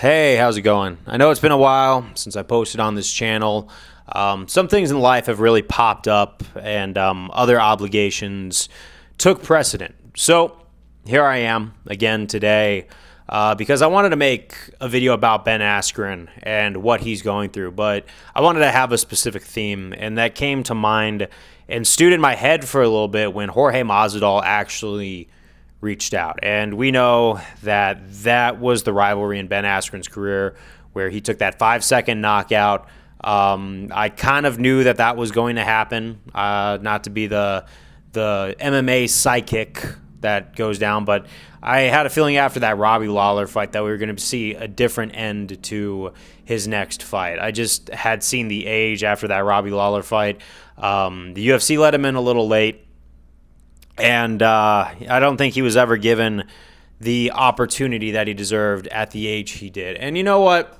Hey, how's it going? I know it's been a while since I posted on this channel. Some things in life have really popped up, and other obligations took precedent. So here I am again today because I wanted to make a video about Ben Askren and what he's going through, but I wanted to have a specific theme, and that came to mind and stewed in my head for a little bit when Jorge Masvidal actually reached out. And we know that that was the rivalry in Ben Askren's career where he took that 5-second knockout. I kind of knew that that was going to happen, not to be the MMA psychic that goes down, but I had a feeling after that Robbie Lawler fight that we were going to see a different end to his next fight. I just had seen the age after that Robbie Lawler fight. The UFC let him in a little late. And I don't think he was ever given the opportunity that he deserved at the age he did. And you know what?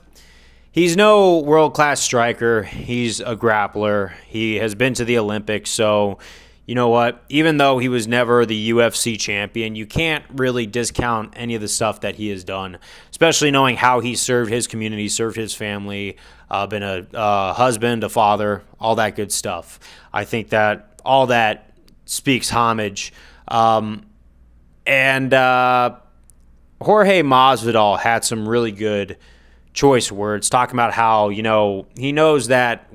He's no world-class striker. He's a grappler. He has been to the Olympics. So, you know what? Even though he was never the UFC champion, you can't really discount any of the stuff that he has done, especially knowing how he served his community, served his family, been a husband, a father, all that good stuff. I think that all that speaks homage. Jorge Masvidal had some really good choice words talking about how, you know, he knows that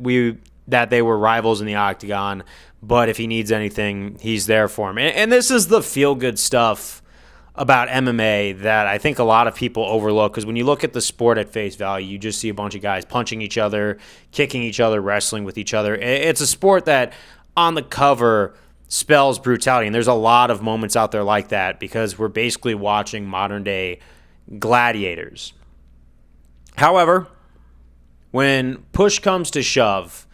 they were rivals in the octagon, but if he needs anything, he's there for him. And this is the feel-good stuff about MMA that I think a lot of people overlook, because when you look at the sport at face value, you just see a bunch of guys punching each other, kicking each other, wrestling with each other. It's a sport that on the cover spells brutality, and there's a lot of moments out there like that because we're basically watching modern-day gladiators. However, when push comes to shove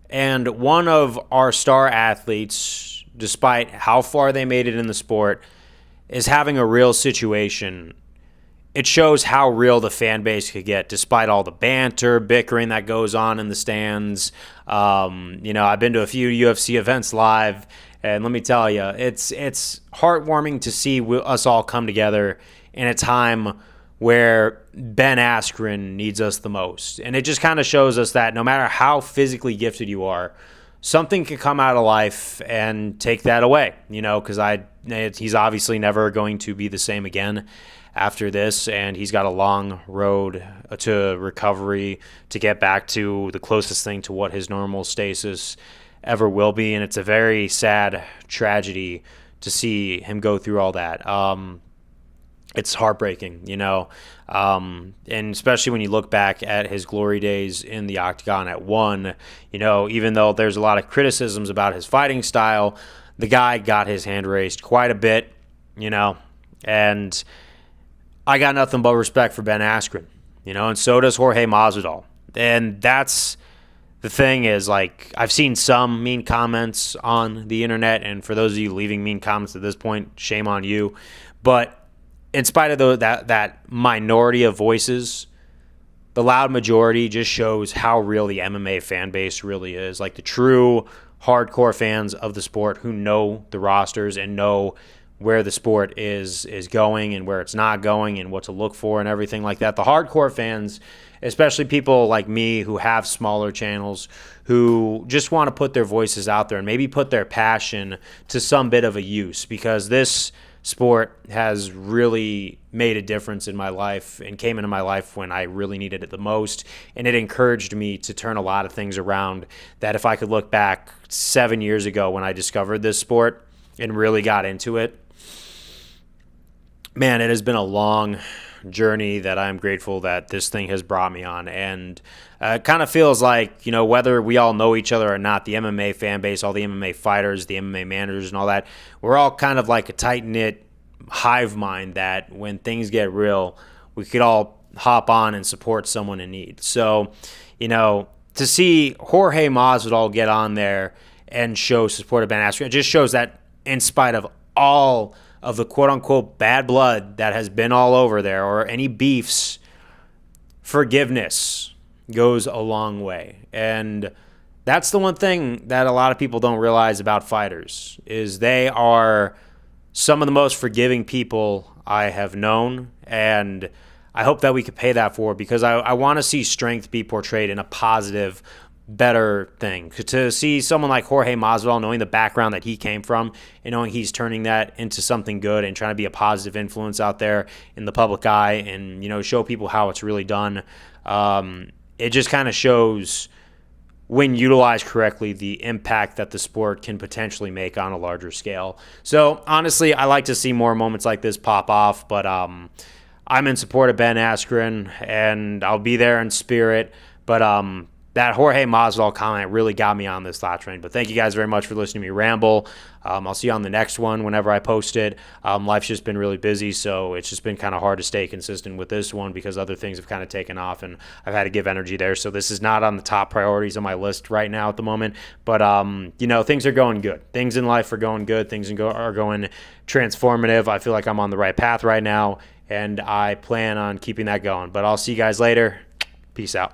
and one of our star athletes, despite how far they made it in the sport, is having a real situation, it shows how real the fan base could get despite all the banter, bickering that goes on in the stands. I've been to a few UFC events live, and let me tell you, it's heartwarming to see us all come together in a time where Ben Askren needs us the most. And it just kind of shows us that no matter how physically gifted you are, something can come out of life and take that away, because he's obviously never going to be the same again after this, and he's got a long road to recovery to get back to the closest thing to what his normal stasis ever will be. And it's a very sad tragedy to see him go through all that. It's heartbreaking, and especially when you look back at his glory days in the octagon at one, even though there's a lot of criticisms about his fighting style, the guy got his hand raised quite a bit, and I got nothing but respect for Ben Askren, and so does Jorge Masvidal. And that's the thing is, I've seen some mean comments on the internet, and for those of you leaving mean comments at this point, shame on you. But in spite of that minority of voices, the loud majority just shows how real the MMA fan base really is. The true hardcore fans of the sport who know the rosters and know where the sport is going and where it's not going and what to look for and everything like that. The hardcore fans, especially people like me who have smaller channels, who just want to put their voices out there and maybe put their passion to some bit of a use, because this sport has really made a difference in my life and came into my life when I really needed it the most. And it encouraged me to turn a lot of things around that if I could look back 7 years ago when I discovered this sport and really got into it, man, it has been a long journey that I'm grateful that this thing has brought me on. And it kind of feels like, whether we all know each other or not, the MMA fan base, all the MMA fighters, the MMA managers and all that, we're all kind of like a tight-knit hive mind that when things get real, we could all hop on and support someone in need. So, to see Jorge Masvidal get on there and show support of Ben Askren, it just shows that in spite of all of the quote-unquote bad blood that has been all over there or any beefs, forgiveness goes a long way. And that's the one thing that a lot of people don't realize about fighters, is they are some of the most forgiving people I have known. And I hope that we could pay that forward, because I want to see strength be portrayed in a positive, better thing. To see someone like Jorge Masvidal, knowing the background that he came from and knowing he's turning that into something good and trying to be a positive influence out there in the public eye, and show people how it's really done. It just kind of shows, when utilized correctly, the impact that the sport can potentially make on a larger scale. So honestly, I like to see more moments like this pop off, but I'm in support of Ben Askren, and I'll be there in spirit. But that Jorge Masvidal comment really got me on this thought train. But thank you guys very much for listening to me ramble. I'll see you on the next one whenever I post it. Life's just been really busy, so it's just been kind of hard to stay consistent with this one, because other things have kind of taken off, and I've had to give energy there. So this is not on the top priorities on my list right now at the moment. But, things are going good. Things in life are going good. Things are going transformative. I feel like I'm on the right path right now, and I plan on keeping that going. But I'll see you guys later. Peace out.